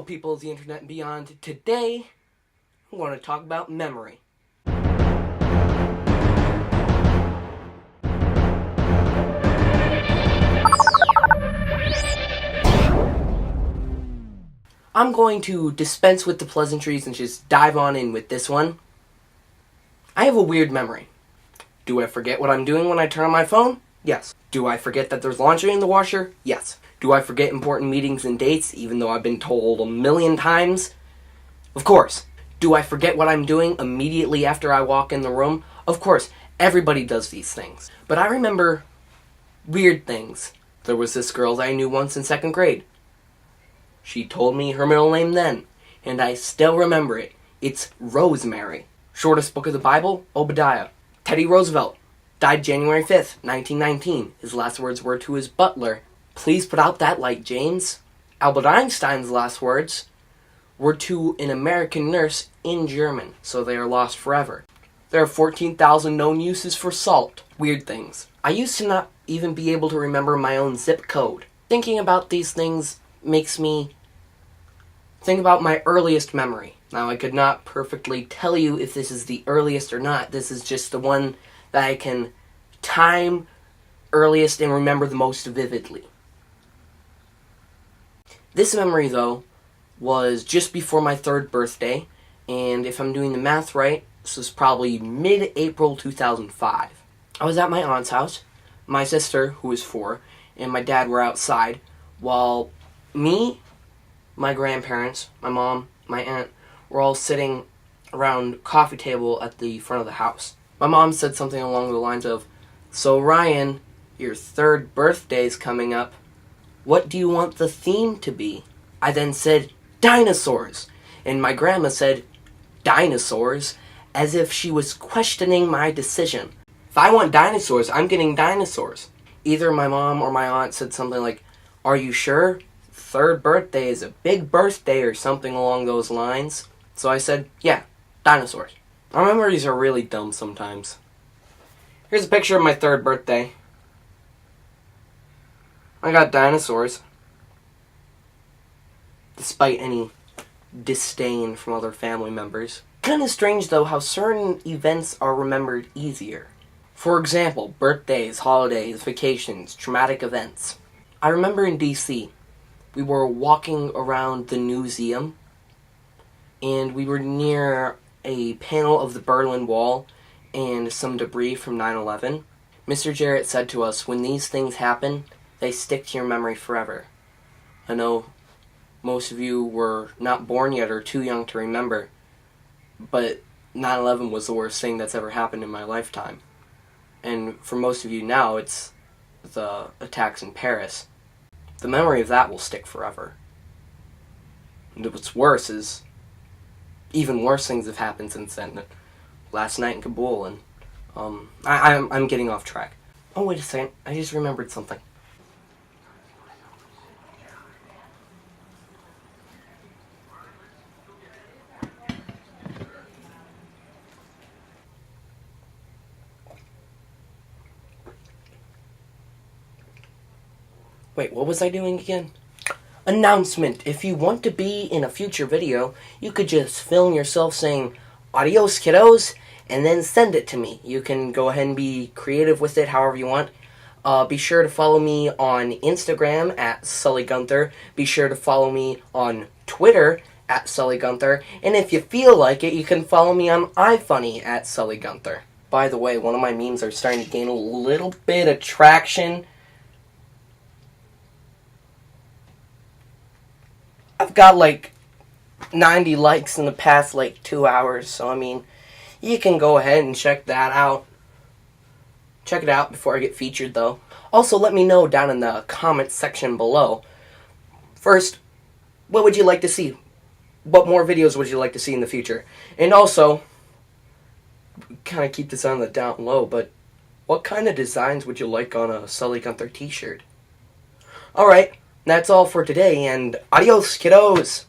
people of the internet and beyond. Today, I'm going to talk about memory. I'm going to dispense with the pleasantries and just dive on in with this one. I have a weird memory. Do I forget what I'm doing when I turn on my phone? Yes. Do I forget that there's laundry in the washer? Yes. Do I forget important meetings and dates, even though I've been told a million times? Of course. Do I forget what I'm doing immediately after I walk in the room? Of course. Everybody does these things. But I remember weird things. There was this girl that I knew once in second grade. She told me her middle name then, and I still remember it. It's Rosemary. Shortest book of the Bible, Obadiah. Teddy Roosevelt died January 5th, 1919. His last words were to his butler, "Please put out that light, James." Albert Einstein's last words were to an American nurse in German, so they are lost forever. There are 14,000 known uses for salt. Weird things. I used to not even be able to remember my own zip code. Thinking about these things makes me think about my earliest memory. Now, I could not perfectly tell you if this is the earliest or not. This is just the one that I can time earliest and remember the most vividly. This memory, though, was just before my 3rd birthday, and if I'm doing the math right, this was probably mid-April 2005. I was at my aunt's house. My sister, who was 4, and my dad were outside, while me, my grandparents, my mom, my aunt, were all sitting around coffee table at the front of the house. My mom said something along the lines of, "So Ryan, your 3rd birthday's coming up. What do you want the theme to be?" I then said, "Dinosaurs." And my grandma said, "Dinosaurs?" as if she was questioning my decision. If I want dinosaurs, I'm getting dinosaurs. Either my mom or my aunt said something like, "Are you sure? 3rd birthday is a big birthday," or something along those lines. So I said, "Yeah, dinosaurs." My memories are really dumb sometimes. Here's a picture of my 3rd birthday. I got dinosaurs. Despite any disdain from other family members. Kinda strange though how certain events are remembered easier. For example, birthdays, holidays, vacations, traumatic events. I remember in DC, we were walking around the museum, and we were near a panel of the Berlin Wall and some debris from 9/11. Mr. Jarrett said to us, when these things happen, they stick to your memory forever. I know most of you were not born yet or too young to remember, but 9/11 was the worst thing that's ever happened in my lifetime. And for most of you now, it's the attacks in Paris. The memory of that will stick forever. And what's worse is, even worse things have happened since then. Last night in Kabul, and I'm getting off track. Oh, wait a second. I just remembered something. Wait, what was I doing again? Announcement! If you want to be in a future video, you could just film yourself saying, "Adios, kiddos," and then send it to me. You can go ahead and be creative with it however you want. Be sure to follow me on Instagram at SullyGunther. Be sure to follow me on Twitter at SullyGunther. And if you feel like it, you can follow me on iFunny at SullyGunther. By the way, one of my memes are starting to gain a little bit of traction. I've got like 90 likes in the past like 2 hours, so I mean, you can go ahead and check that out. Check it out before I get featured though. Also, let me know down in the comments section below. First, what would you like to see? What more videos would you like to see in the future? And also, kind of keep this on the down low, but what kind of designs would you like on a SullyGunther t-shirt? Alright. That's all for today, and adios, kiddos!